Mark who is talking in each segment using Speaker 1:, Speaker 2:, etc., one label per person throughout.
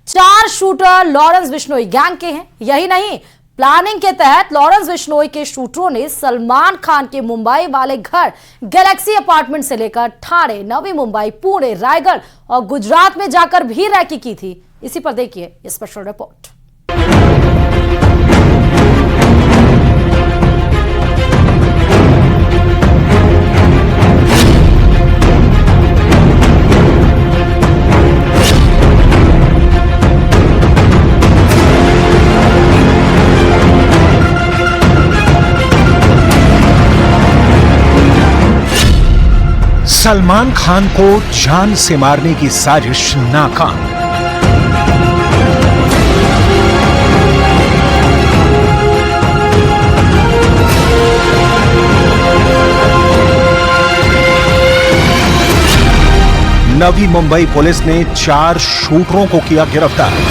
Speaker 1: 4 shooter Lawrence Bishnoi gang के हैं। यही नहीं, प्लानिंग के तहत लॉरेंस बिश्नोई के शूटरों ने सलमान खान के मुंबई वाले घर गैलेक्सी अपार्टमेंट से लेकर ठाणे, नवी मुंबई, पुणे, रायगढ़ और गुजरात में जाकर भी रैकी की थी। इसी पर देखिए ये स्पेशल रिपोर्ट।
Speaker 2: सलमान खान को जान से मारने की साजिश नाकाम। नवी मुंबई पुलिस ने 4 शूटरों को किया गिरफ्तार।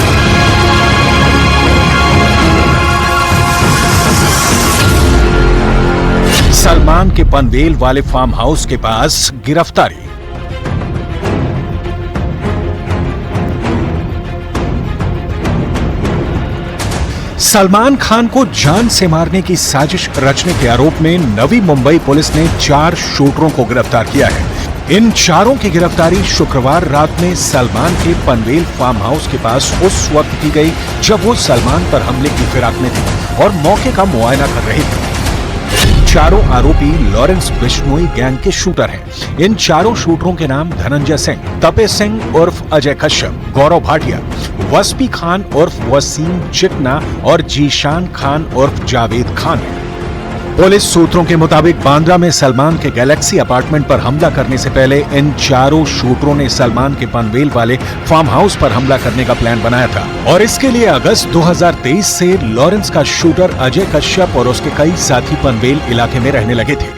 Speaker 2: सलमान के पनवेल वाले फार्म हाउस के पास गिरफ्तारी। सलमान खान को जान से मारने की साजिश रचने के आरोप में नवी मुंबई पुलिस ने 4 शूटरों को गिरफ्तार किया है। इन चारों की गिरफ्तारी शुक्रवार रात में सलमान के पनवेल फार्म हाउस के पास उस वक्त की गई जब वो सलमान पर हमले की फिराक में थे और मौके का मुआयना कर रहे थे। चारों आरोपी लॉरेंस बिश्नोई गैंग के शूटर हैं। इन चारों शूटरों के नाम धनंजय सिंह, तपे सिंह उर्फ अजय कश्यप, गौरव भाटिया, वस्पी खान उर्फ वसीम चिकना और जीशान खान उर्फ जावेद खान है। पुलिस सूत्रों के मुताबिक बांद्रा में सलमान के गैलेक्सी अपार्टमेंट पर हमला करने से पहले इन चारों शूटरों ने सलमान के पनवेल वाले फार्म हाउस पर हमला करने का प्लान बनाया था और इसके लिए अगस्त 2023 से लॉरेंस का शूटर अजय कश्यप और उसके कई साथी पनवेल इलाके में रहने लगे थे।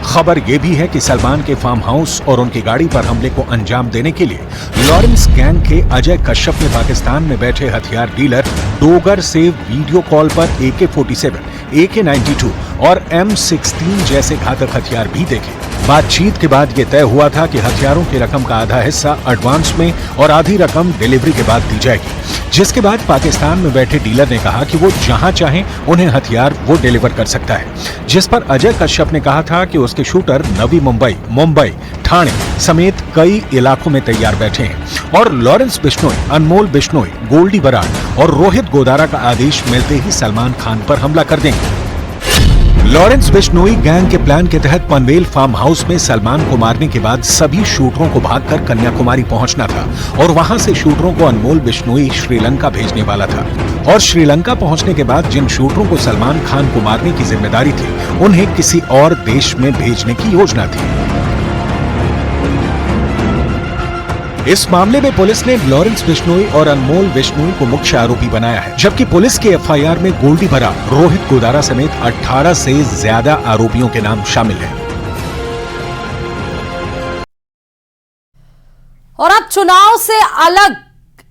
Speaker 2: खबर यह भी है कि सलमान के फार्म हाउस और उनकी गाड़ी पर हमले को अंजाम देने के लिए लॉरेंस गैंग के अजय कश्यप ने पाकिस्तान में बैठे हथियार डीलर डोगर से वीडियो कॉल पर AK-47, AK-92 और M16 जैसे घातक हथियार भी देखे। बातचीत के बाद यह तय हुआ था कि हथियारों की रकम का आधा हिस्सा एडवांस में और आधी रकम डिलीवरी के बाद दी जाएगी, जिसके बाद पाकिस्तान में बैठे डीलर ने कहा कि वो जहां चाहें उन्हें हथियार वो डिलीवर कर सकता है। जिस पर अजय कश्यप ने कहा था कि उसके शूटर नवी मुंबई, मुंबई, ठाणे समेत कई इलाकों में तैयार बैठे हैं और लॉरेंस बिश्नोई, अनमोल बिश्नोई, गोल्डी बराड़ और रोहित गोदारा का आदेश मिलते ही सलमान खान पर हमला कर देंगे। लॉरेंस बिश्नोई गैंग के प्लान के तहत पनवेल फार्म हाउस में सलमान को मारने के बाद सभी शूटरों को भागकर कन्याकुमारी पहुंचना था और वहां से शूटरों को अनमोल बिश्नोई श्रीलंका भेजने वाला था और श्रीलंका पहुंचने के बाद जिन शूटरों को सलमान खान को मारने की जिम्मेदारी थी उन्हें किसी और देश में भेजने की योजना थी। इस मामले में पुलिस ने लॉरेंस बिश्नोई और अनमोल बिश्नोई को मुख्य आरोपी बनाया है, जबकि पुलिस के FIR में गोल्डी बराड़, रोहित गोदारा समेत 18 से ज्यादा आरोपियों के नाम शामिल हैं।
Speaker 1: और अब चुनाव से अलग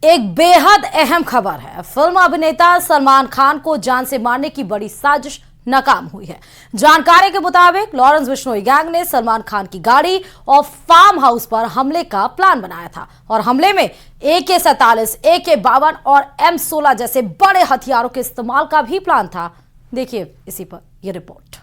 Speaker 1: एक बेहद अहम खबर है। फिल्म अभिनेता सलमान खान को जान से मारने की बड़ी साजिश नाकाम हुई है। जानकारी के मुताबिक लॉरेंस बिश्नोई गैंग ने सलमान खान की गाड़ी और फार्म हाउस पर हमले का प्लान बनाया था और हमले में AK-47, AK-52 और M16 जैसे बड़े हथियारों के इस्तेमाल का भी प्लान था। देखिए इसी पर यह रिपोर्ट।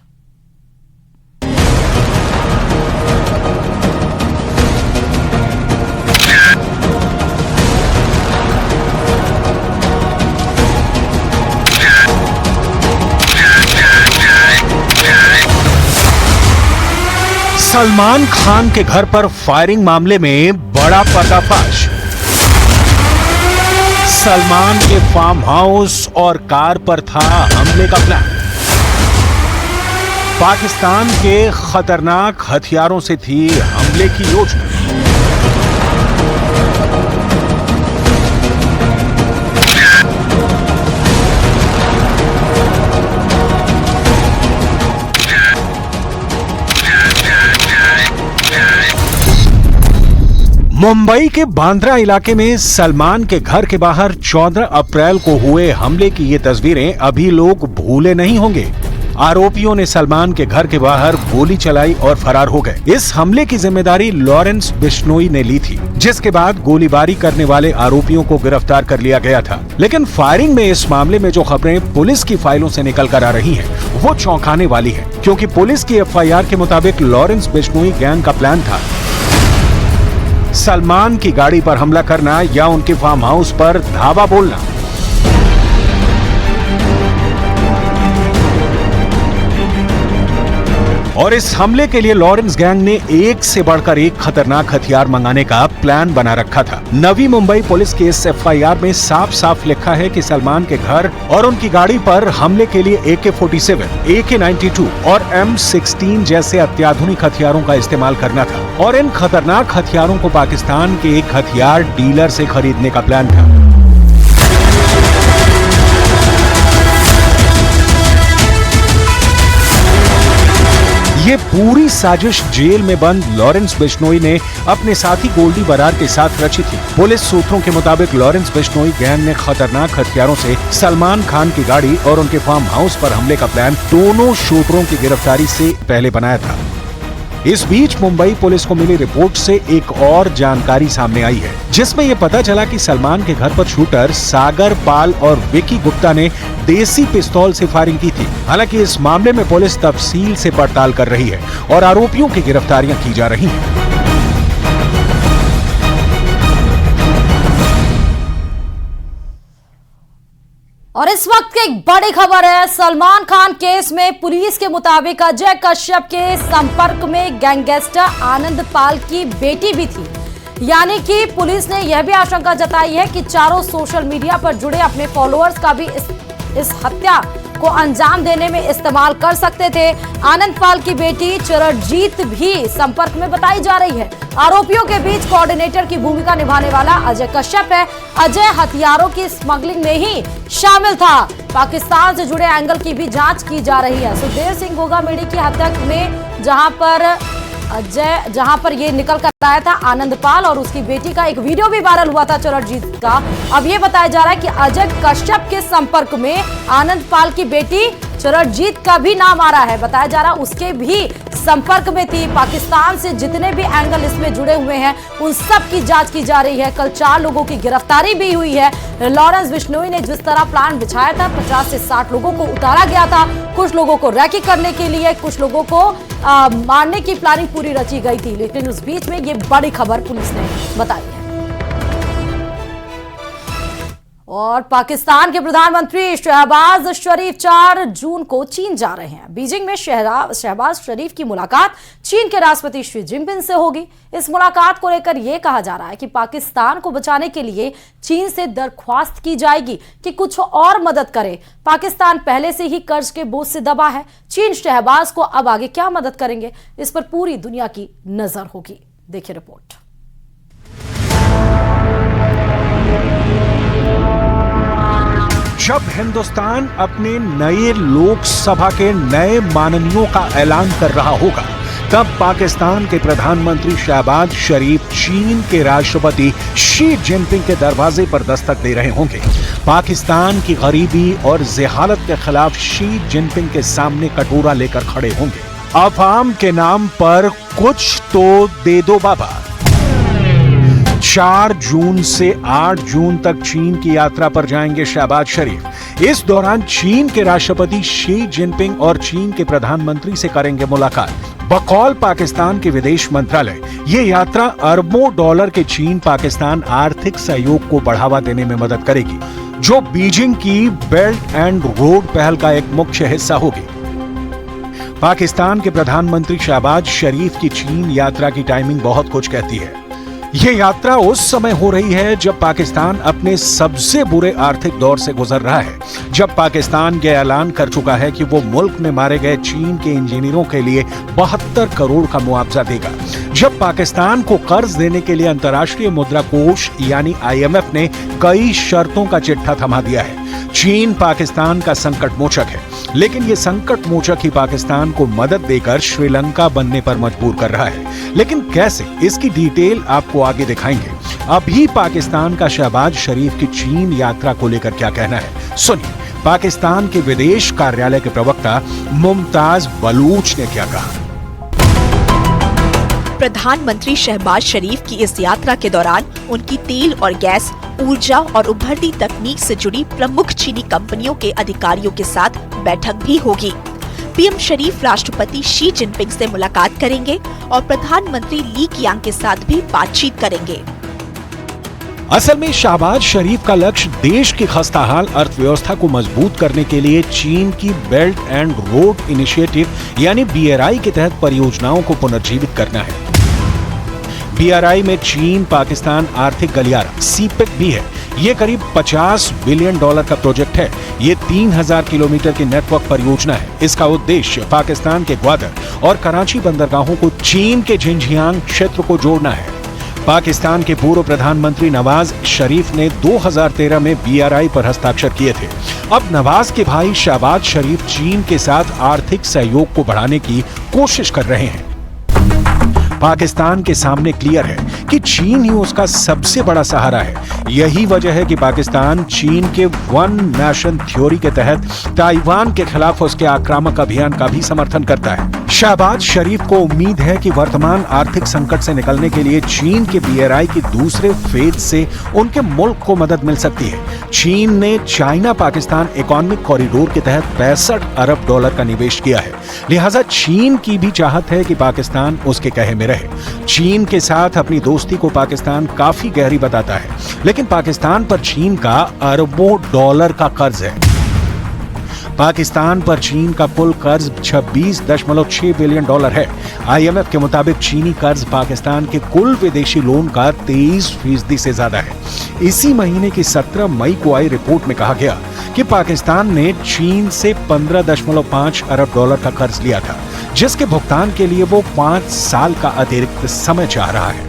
Speaker 2: सलमान खान के घर पर फायरिंग मामले में बड़ा पर्दाफाश। सलमान के फार्म हाउस और कार पर था हमले का प्लान। पाकिस्तान के खतरनाक हथियारों से थी हमले की योजना। मुंबई के बांद्रा इलाके में सलमान के घर के बाहर 14 अप्रैल को हुए हमले की ये तस्वीरें अभी लोग भूले नहीं होंगे। आरोपियों ने सलमान के घर के बाहर गोली चलाई और फरार हो गए। इस हमले की जिम्मेदारी लॉरेंस बिश्नोई ने ली थी, जिसके बाद गोलीबारी करने वाले आरोपियों को गिरफ्तार कर लिया गया था। लेकिन फायरिंग में इस मामले में जो खबरें पुलिस की फाइलों से निकल कर आ रही हैं, वो चौंकाने वाली है, क्योंकि पुलिस की एफआईआर के मुताबिक लॉरेंस बिश्नोई गैंग का प्लान था सलमान की गाड़ी पर हमला करना या उनके फार्म हाउस पर धावा बोलना। और इस हमले के लिए लॉरेंस गैंग ने एक से बढ़कर एक खतरनाक हथियार मंगाने का प्लान बना रखा था। नवी मुंबई पुलिस के इस एफआईआर में साफ साफ लिखा है कि सलमान के घर और उनकी गाड़ी पर हमले के लिए AK-47, AK-92 और M16 जैसे अत्याधुनिक हथियारों का इस्तेमाल करना था और इन खतरनाक हथियारों को पाकिस्तान के एक हथियार डीलर से खरीदने का प्लान था। ये पूरी साजिश जेल में बंद लॉरेंस बिश्नोई ने अपने साथी गोल्डी बरार के साथ रची थी। पुलिस सूत्रों के मुताबिक लॉरेंस बिश्नोई गैंग ने खतरनाक हथियारों से सलमान खान की गाड़ी और उनके फार्म हाउस पर हमले का प्लान दोनों शूटरों की गिरफ्तारी से पहले बनाया था। इस बीच मुंबई पुलिस को मिली रिपोर्ट से एक और जानकारी सामने आई है, जिसमें यह पता चला कि सलमान के घर पर शूटर सागर पाल और विकी गुप्ता ने देसी पिस्तौल से फायरिंग की थी। हालांकि इस मामले में पुलिस तफसील से पड़ताल कर रही है और आरोपियों की गिरफ्तारियां की जा रही हैं।
Speaker 1: और इस वक्त की एक बड़ी खबर है, सलमान खान केस में पुलिस के मुताबिक अजय कश्यप के संपर्क में गैंगस्टर आनंद पाल की बेटी भी थी। यानी कि पुलिस ने यह भी आशंका जताई है कि चारों सोशल मीडिया पर जुड़े अपने फॉलोअर्स का भी इस हत्या को अंजाम देने में इस्तेमाल कर सकते थे। आनंद पाल की बेटी चरणजीत भी संपर्क में बताई जा रही है। आरोपियों के बीच कोऑर्डिनेटर की भूमिका निभाने वाला अजय कश्यप है। अजय हथियारों की स्मगलिंग में ही शामिल था। पाकिस्तान से जुड़े एंगल की भी जांच की जा रही है। सुखदेव सिंह गोगामेडी की हत्या में जहां पर ये निकल कर आया था आनंद पाल और उसकी बेटी का एक वीडियो भी वायरल हुआ था चरणजीत का। अब ये बताया जा रहा है कि अजय कश्यप के संपर्क में आनंद पाल की बेटी चरणजीत का भी नाम आ रहा है। बताया जा रहा है उसके भी संपर्क में थी। पाकिस्तान से जितने भी एंगल इसमें जुड़े हुए हैं उन सब की जांच की जा रही है। कल 4 लोगों की गिरफ्तारी भी हुई है। लॉरेंस बिश्नोई ने जिस तरह प्लान बिछाया था, 50 से 60 लोगों को उतारा गया था। कुछ लोगों को रैकी करने के लिए, कुछ लोगों को मारने की प्लानिंग पूरी रची गई थी। लेकिन उस बीच में ये बड़ी खबर पुलिस ने बताई है। और पाकिस्तान के प्रधानमंत्री शहबाज शरीफ 4 जून को चीन जा रहे हैं। बीजिंग में शहबाज शरीफ की मुलाकात चीन के राष्ट्रपति शी जिनपिंग से होगी। इस मुलाकात को लेकर यह कहा जा रहा है कि पाकिस्तान को बचाने के लिए चीन से दरख्वास्त की जाएगी कि कुछ और मदद करे। पाकिस्तान पहले से ही कर्ज के बोझ से दबा है। चीन शहबाज को अब आगे क्या मदद करेंगे, इस पर पूरी दुनिया की नजर होगी। देखिए रिपोर्ट।
Speaker 2: जब हिंदुस्तान अपने नए लोकसभा के नए माननीयों का ऐलान कर रहा होगा, तब पाकिस्तान के प्रधानमंत्री शहबाज शरीफ चीन के राष्ट्रपति शी जिनपिंग के दरवाजे पर दस्तक दे रहे होंगे। पाकिस्तान की गरीबी और जिहालत के खिलाफ शी जिनपिंग के सामने कटोरा लेकर खड़े होंगे। अवाम के नाम पर कुछ तो दे दो बाबा। 4 जून से 8 जून तक चीन की यात्रा पर जाएंगे शहबाज शरीफ। इस दौरान चीन के राष्ट्रपति शी जिनपिंग और चीन के प्रधानमंत्री से करेंगे मुलाकात। बकौल पाकिस्तान के विदेश मंत्रालय, ये यात्रा अरबों डॉलर के चीन पाकिस्तान आर्थिक सहयोग को बढ़ावा देने में मदद करेगी, जो बीजिंग की बेल्ट एंड रोड पहल का एक मुख्य हिस्सा होगी। पाकिस्तान के प्रधानमंत्री शहबाज शरीफ की चीन यात्रा की टाइमिंग बहुत कुछ कहती है। ये यात्रा उस समय हो रही है जब पाकिस्तान अपने सबसे बुरे आर्थिक दौर से गुजर रहा है, जब पाकिस्तान ये ऐलान कर चुका है कि वो मुल्क में मारे गए चीन के इंजीनियरों के लिए 72 करोड़ का मुआवजा देगा, जब पाकिस्तान को कर्ज देने के लिए अंतर्राष्ट्रीय मुद्रा कोष यानी IMF ने कई शर्तों का चिट्ठा थमा दिया है। चीन पाकिस्तान का संकट मोचक है, लेकिन ये संकट मोचक ही पाकिस्तान को मदद देकर श्रीलंका बनने पर मजबूर कर रहा है। लेकिन कैसे, इसकी डिटेल आपको आगे दिखाएंगे। अभी पाकिस्तान का शहबाज शरीफ की चीन यात्रा को लेकर क्या कहना है, सुनिए। पाकिस्तान के विदेश कार्यालय के प्रवक्ता मुमताज बलूच ने क्या कहा।
Speaker 3: प्रधानमंत्री शहबाज शरीफ की इस यात्रा के दौरान उनकी तेल और गैस, ऊर्जा और उभरती तकनीक से जुड़ी प्रमुख चीनी कंपनियों के अधिकारियों के साथ बैठक भी होगी। पीएम शरीफ राष्ट्रपति शी जिनपिंग से मुलाकात करेंगे और प्रधानमंत्री ली कियांग के साथ भी बातचीत करेंगे।
Speaker 2: असल में शहबाज शरीफ का लक्ष्य देश की खस्ताहाल अर्थव्यवस्था को मजबूत करने के लिए चीन की बेल्ट एंड रोड इनिशिएटिव यानी BRI के तहत परियोजनाओं को पुनर्जीवित करना है। BRI में चीन पाकिस्तान आर्थिक गलियारा सीपेक भी है। ये करीब $50 बिलियन का प्रोजेक्ट है। ये 3000 किलोमीटर की नेटवर्क परियोजना है। इसका उद्देश्य पाकिस्तान के ग्वादर और कराची बंदरगाहों को चीन के झिंझियांग क्षेत्र को जोड़ना है। पाकिस्तान के पूर्व प्रधानमंत्री नवाज शरीफ ने 2013 में BRI पर हस्ताक्षर किए थे। अब नवाज के भाई शहबाज शरीफ चीन के साथ आर्थिक सहयोग को बढ़ाने की कोशिश कर रहे हैं। पाकिस्तान के सामने क्लियर है कि चीन ही उसका सबसे बड़ा सहारा है। यही वजह है कि पाकिस्तान चीन के वन नेशन थ्योरी के तहत ताइवान के खिलाफ उसके आक्रामक अभियान का भी समर्थन करता है। शहबाज शरीफ को उम्मीद है कि वर्तमान आर्थिक संकट से निकलने के लिए चीन के BRI के दूसरे फेज से उनके मुल्क को मदद मिल सकती है। चीन ने चाइना पाकिस्तान इकोनॉमिक कॉरिडोर के तहत $65 अरब का निवेश किया है। लिहाजा चीन की भी चाहत है कि पाकिस्तान उसके कहे में रहे। चीन के साथ अपनी दोस्ती को पाकिस्तान काफी गहरी बताता है, लेकिन पाकिस्तान पर चीन का अरबों डॉलर का कर्ज है। पाकिस्तान पर चीन का कुल कर्ज $26.6 बिलियन है। IMF के मुताबिक चीनी कर्ज पाकिस्तान के कुल विदेशी लोन का 23% से ज्यादा है। इसी महीने की 17 मई को आई रिपोर्ट में कहा गया कि पाकिस्तान ने चीन से $15.5 अरब का कर्ज लिया था, जिसके भुगतान के लिए वो 5 साल का अतिरिक्त समय चाह रहा है।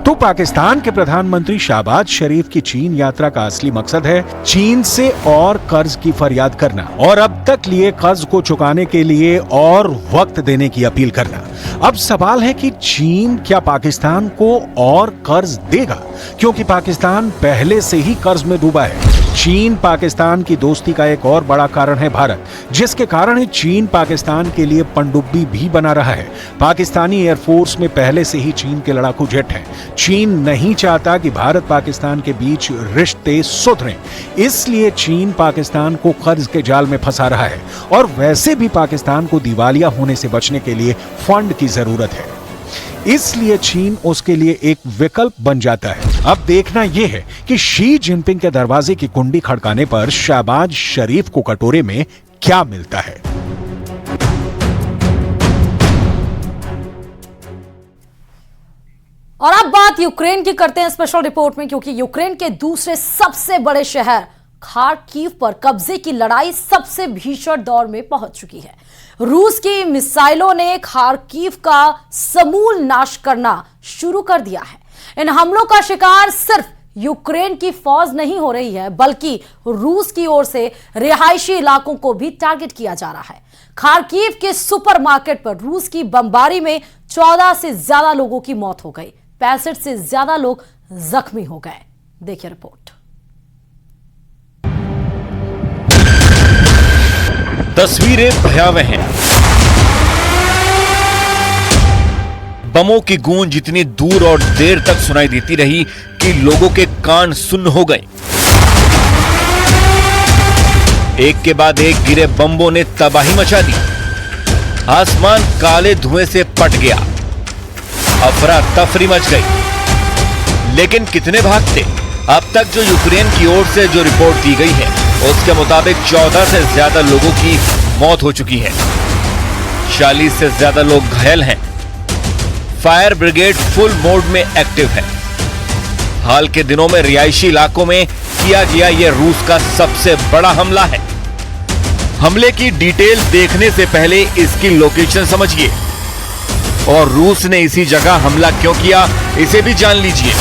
Speaker 2: तो पाकिस्तान के प्रधानमंत्री शहबाज शरीफ की चीन यात्रा का असली मकसद है चीन से और कर्ज की फरियाद करना और अब तक लिए कर्ज को चुकाने के लिए और वक्त देने की अपील करना। अब सवाल है कि चीन क्या पाकिस्तान को और कर्ज देगा, क्योंकि पाकिस्तान पहले से ही कर्ज में डूबा है। चीन पाकिस्तान की दोस्ती का एक और बड़ा कारण है भारत, जिसके कारण चीन पाकिस्तान के लिए पनडुब्बी भी बना रहा है। पाकिस्तानी एयरफोर्स में पहले से ही चीन के लड़ाकू जेट हैं। चीन नहीं चाहता कि भारत पाकिस्तान के बीच रिश्ते सुधरें, इसलिए चीन पाकिस्तान को कर्ज के जाल में फंसा रहा है और वैसे भी पाकिस्तान को दिवालिया होने से बचने के लिए फंड की जरूरत है। इसलिए चीन उसके लिए एक विकल्प बन जाता है। अब देखना यह है कि शी जिनपिंग के दरवाजे की कुंडी खड़काने पर शहबाज शरीफ को कटोरे में क्या मिलता है।
Speaker 1: और अब बात यूक्रेन की करते हैं स्पेशल रिपोर्ट में, क्योंकि यूक्रेन के दूसरे सबसे बड़े शहर खार्किव पर कब्जे की लड़ाई सबसे भीषण दौर में पहुंच चुकी है। रूस की मिसाइलों ने खार्किव का समूल नाश करना शुरू कर दिया है। इन हमलों का शिकार सिर्फ यूक्रेन की फौज नहीं हो रही है, बल्कि रूस की ओर से रिहायशी इलाकों को भी टारगेट किया जा रहा है। खार्किव के सुपरमार्केट पर रूस की बमबारी में 14 से ज्यादा लोगों की मौत हो गई, 65 से ज्यादा लोग जख्मी हो गए। देखिए रिपोर्ट।
Speaker 4: तस्वीरें भयावह हैं। बमों की गूंज इतनी दूर और देर तक सुनाई देती रही कि लोगों के कान सुन्न हो गए। एक के बाद एक गिरे बम्बों ने तबाही मचा दी। आसमान काले धुएं से पट गया। अफरा तफरी मच गई। लेकिन कितने भागते? अब तक जो यूक्रेन की ओर से जो रिपोर्ट दी गई है, उसके मुताबिक 14 से ज्यादा लोगों की मौत हो चुकी है। 40 से ज्यादा लोग घायल हैं। फायर ब्रिगेड फुल मोड में एक्टिव है। हाल के दिनों में रिहायशी इलाकों में किया गया यह रूस का सबसे बड़ा हमला है। हमले की डिटेल देखने से पहले इसकी लोकेशन समझिए और रूस ने इसी जगह हमला क्यों किया, इसे भी जान लीजिए।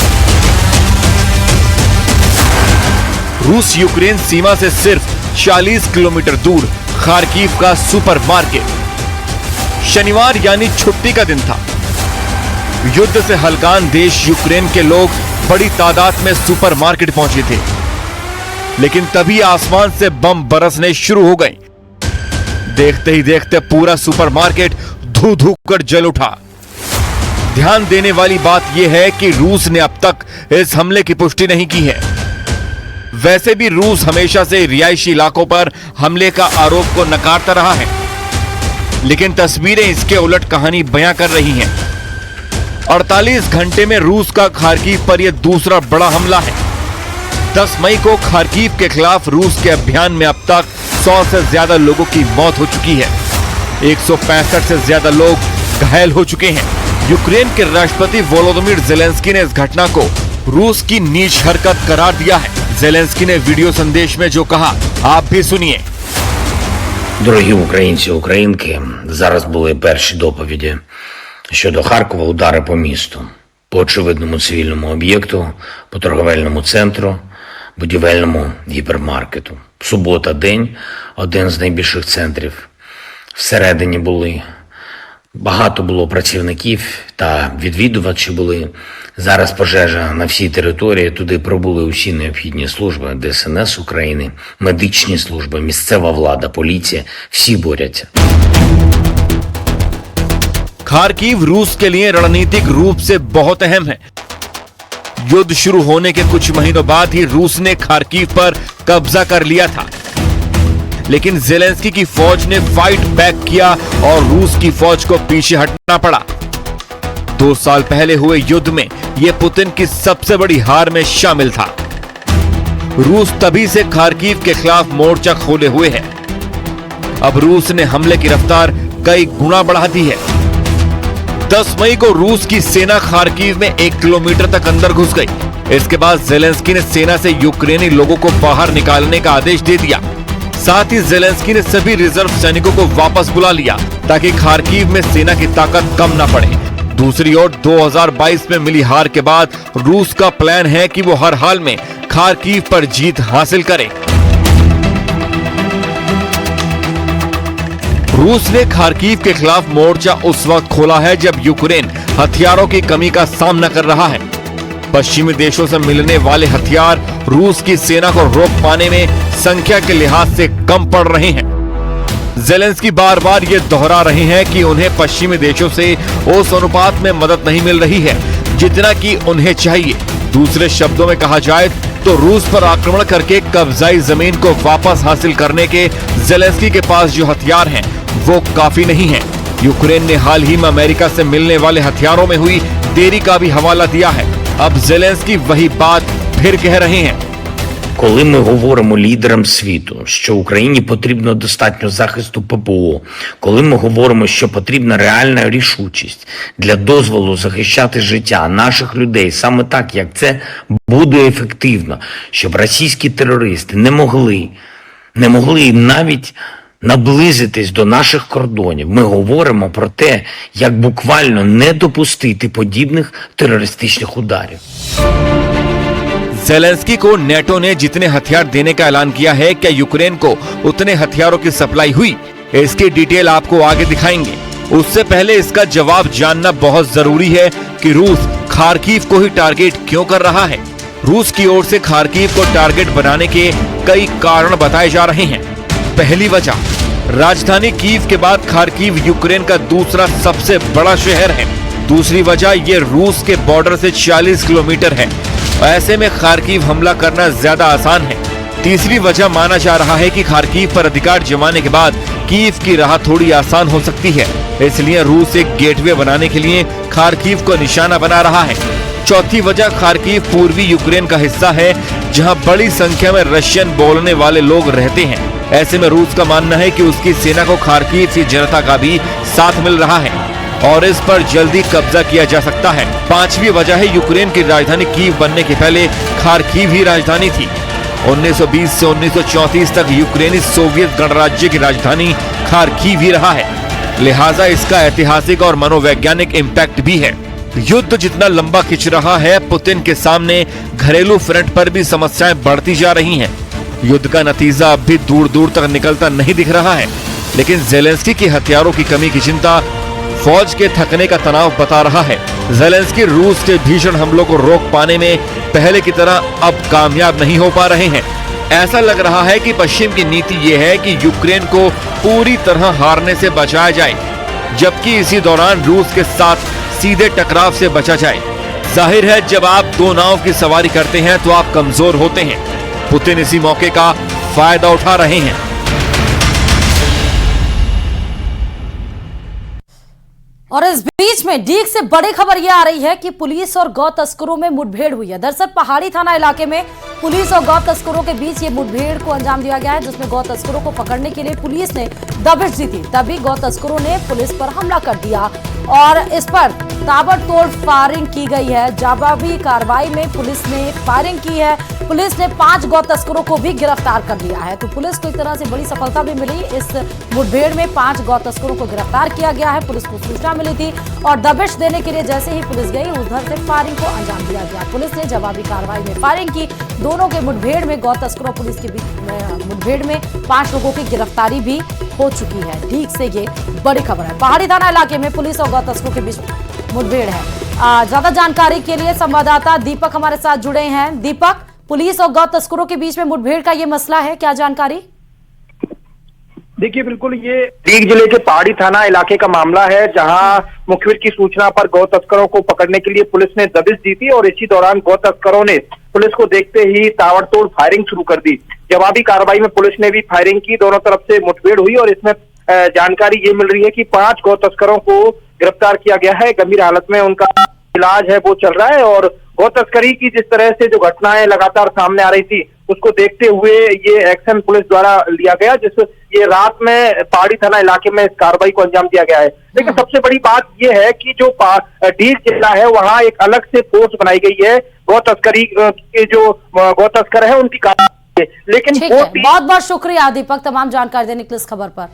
Speaker 4: रूस यूक्रेन सीमा से सिर्फ 40 किलोमीटर दूर खार्किव का सुपरमार्केट। शनिवार यानी छुट्टी का दिन था। युद्ध से हलकान देश यूक्रेन के लोग बड़ी तादाद में सुपरमार्केट पहुंचे थे। लेकिन तभी आसमान से बम बरसने शुरू हो गए। देखते ही देखते पूरा सुपरमार्केट धू धू कर जल उठा। ध्यान देने वाली बात यह है कि रूस ने अब तक इस हमले की पुष्टि नहीं की है। वैसे भी रूस हमेशा से रिहायशी इलाकों पर हमले का आरोप को नकारता रहा है, लेकिन तस्वीरें इसके उलट कहानी बयां कर रही हैं। 48 घंटे में रूस का खार्किव पर यह दूसरा बड़ा हमला है। 10 मई को खार्किव के खिलाफ रूस के अभियान में अब तक 100 से ज्यादा लोगों की मौत हो चुकी है। 165 से ज्यादा लोग घायल हो चुके हैं। यूक्रेन के राष्ट्रपति वोलोदिमीर ज़ेलेंस्की ने इस घटना को रूस की नीच हरकत करार दिया है। ज़ेलेंस्की ने वीडियो संदेश में जो कहा, आप भी सुनिए।
Speaker 5: Дорогі українці, українки, зараз були перші доповіді щодо Харкова, удари по місту, по очевидному цивільному об'єкту, по торговельному центру, будівельному гіпермаркету. Субота – день, один з найбільших центрів. Всередині були. Багато було працівників та відвідувачі були. Зараз пожежа на всій території, туди прибули усі необхідні служби, ДСНС України, медичні служби, місцева влада, поліція, всі борються.
Speaker 4: खार्किव रूस के लिए रणनीतिक रूप से बहुत अहम है। युद्ध शुरू होने के कुछ महीनों बाद ही रूस ने खार्किव पर कब्जा कर लिया था, लेकिन ज़ेलेंस्की की फौज ने फाइट बैक किया और रूस की फौज को पीछे हटना पड़ा। 2 साल पहले हुए युद्ध में यह पुतिन की सबसे बड़ी हार में शामिल था। रूस तभी से खार्किव के खिलाफ मोर्चा खोले हुए है। अब रूस ने हमले की रफ्तार कई गुना बढ़ा दी है। 10 मई को रूस की सेना खार्किव में 1 किलोमीटर तक अंदर घुस गई। इसके बाद ज़ेलेंस्की ने सेना से यूक्रेनी लोगों को बाहर निकालने का आदेश दे दिया। साथ ही ज़ेलेंस्की ने सभी रिजर्व सैनिकों को वापस बुला लिया ताकि खार्किव में सेना की ताकत कम न पड़े। दूसरी ओर 2022 में मिली हार के बाद रूस का प्लान है कि वो हर हाल में खार्किव पर जीत हासिल करे। रूस ने खार्किव के खिलाफ मोर्चा उस वक्त खोला है जब यूक्रेन हथियारों की कमी का सामना कर रहा है। पश्चिमी देशों से मिलने वाले हथियार रूस की सेना को रोक पाने में संख्या के लिहाज से कम पड़ रहे हैं। ज़ेलेंस्की बार बार ये दोहरा रहे हैं कि उन्हें पश्चिमी देशों से उस अनुपात में मदद नहीं मिल रही है जितना कि उन्हें चाहिए। दूसरे शब्दों में कहा जाए तो रूस पर आक्रमण करके कब्जाई जमीन को वापस हासिल करने के ज़ेलेंस्की के पास जो हथियार हैं वो काफी नहीं है। यूक्रेन ने हाल ही में अमेरिका से मिलने वाले हथियारों में हुई देरी का भी हवाला दिया है। अब ज़ेलेंस्की वही बात फिर कह रहे हैं।
Speaker 5: Коли ми говоримо лідерам світу, що Україні потрібно достатньо захисту ППО, коли ми говоримо, що потрібна реальна рішучість для дозволу захищати життя наших людей саме так, як це буде ефективно, щоб російські терористи не могли навіть наблизитись до наших кордонів. Ми говоримо про те, як буквально не допустити подібних терористичних ударів.
Speaker 4: ज़ेलेंस्की को नेटो ने जितने हथियार देने का ऐलान किया है, क्या यूक्रेन को उतने हथियारों की सप्लाई हुई? इसकी डिटेल आपको आगे दिखाएंगे। उससे पहले इसका जवाब जानना बहुत जरूरी है कि रूस खार्किव को ही टारगेट क्यों कर रहा है। रूस की ओर से खार्किव को टारगेट बनाने के कई कारण बताए जा रहे हैं। पहली वजह, राजधानी कीव के बाद खार्किव यूक्रेन का दूसरा सबसे बड़ा शहर है। दूसरी वजह, ये रूस के बॉर्डर से 40 किलोमीटर है। ऐसे में खार्किव हमला करना ज्यादा आसान है। तीसरी वजह माना जा रहा है कि खार्किव पर अधिकार जमाने के बाद कीव की राह थोड़ी आसान हो सकती है, इसलिए रूस एक गेटवे बनाने के लिए खार्किव को निशाना बना रहा है। चौथी वजह, खार्किव पूर्वी यूक्रेन का हिस्सा है जहां बड़ी संख्या में रशियन बोलने वाले लोग रहते हैं। ऐसे में रूस का मानना है कि उसकी सेना को खार्किव की जनता का भी साथ मिल रहा है और इस पर जल्दी कब्जा किया जा सकता है। पांचवी वजह है, यूक्रेन की राजधानी कीव बनने के पहले खार्किव ही राजधानी थी। 1920 से 1934 तक यूक्रेनी सोवियत गणराज्य की राजधानी खार्किव ही रहा है, लिहाजा इसका ऐतिहासिक और मनोवैज्ञानिक इम्पैक्ट भी है। युद्ध जितना लंबा खिंच रहा है, पुतिन के सामने घरेलू फ्रंट पर भी समस्याएं बढ़ती जा रही हैं। युद्ध का नतीजा अब भी दूर दूर तक निकलता नहीं दिख रहा है, लेकिन ज़ेलेंस्की की हथियारों की कमी की चिंता फौज के थकने का तनाव बता रहा है। ज़ेलेंस्की रूस के भीषण हमलों को रोक पाने में पहले की तरह अब कामयाब नहीं हो पा रहे हैं। ऐसा लग रहा है कि पश्चिम की नीति ये है कि यूक्रेन को पूरी तरह हारने से बचाया जाए, जबकि इसी दौरान रूस के साथ सीधे टकराव से बचा जाए। जाहिर है, जब आप दो नाव की सवारी करते हैं तो आप कमजोर होते हैं। पुतिन इसी मौके का फायदा उठा रहे हैं।
Speaker 1: और इस बीच में डीग से बड़ी खबर यह आ रही है कि पुलिस और गौ तस्करों में मुठभेड़ हुई है। दरअसल पहाड़ी थाना इलाके में पुलिस और गौ तस्करों के बीच ये मुठभेड़ को अंजाम दिया गया है, जिसमें गौ तस्करों को पकड़ने के लिए पुलिस ने दबिश दी थी। तभी गौ तस्करों ने पुलिस पर हमला कर दिया और इस पर ताबड़तोड़ फायरिंग की गई है। जवाबी कार्रवाई में पुलिस ने फायरिंग की है। पुलिस ने 5 गौ तस्करों को भी गिरफ्तार कर लिया है। तो पुलिस को एक तरह से बड़ी सफलता भी मिली। इस मुठभेड़ में 5 गौ तस्करों को गिरफ्तार किया गया है। पुलिस को सूचना मिली थी और दबिश देने के लिए जैसे ही पुलिस गई, उधर से फायरिंग को अंजाम दिया गया। पुलिस ने जवाबी कार्रवाई में फायरिंग की। दोनों के मुठभेड़ में गौ तस्करों और पुलिस के बीच मुठभेड़ में 5 लोगों की गिरफ्तारी भी हो चुकी है। ठीक से ये बड़ी खबर है। पहाड़ी थाना इलाके में पुलिस और गौ तस्करों के बीच मुठभेड़ है। ज्यादा जानकारी के लिए संवाददाता दीपक हमारे साथ जुड़े हैं। दीपक, पुलिस और गौ तस्करों के बीच में मुठभेड़ का ये मसला है, क्या जानकारी?
Speaker 6: देखिए, बिल्कुल ये डीग जिले के पहाड़ी थाना इलाके का मामला है, जहां मुखबिर की सूचना पर गौ तस्करों को पकड़ने के लिए पुलिस ने दबिश दी थी और इसी दौरान गौ तस्करों ने पुलिस को देखते ही ताबड़तोड़ फायरिंग शुरू कर दी। जवाबी कार्रवाई में पुलिस ने भी फायरिंग की। दोनों तरफ से मुठभेड़ हुई और इसमें जानकारी ये मिल रही है कि 5 गौ तस्करों को गिरफ्तार किया गया है। गंभीर हालत में उनका इलाज है वो चल रहा है और गौ तस्करी की जिस तरह से जो घटनाएं लगातार सामने आ रही थी, उसको देखते हुए ये एक्शन पुलिस द्वारा लिया गया, जिस ये रात में पहाड़ी थाना इलाके में इस कार्रवाई को अंजाम दिया गया है। लेकिन सबसे बड़ी बात ये है कि जो डीग जिला है, वहां एक अलग से फोर्स बनाई गई है गौ तस्करी के जो गौ तस्कर है उनकी। लेकिन
Speaker 1: बहुत बहुत शुक्रिया दीपक, तमाम जानकारी देने के लिए इस खबर पर।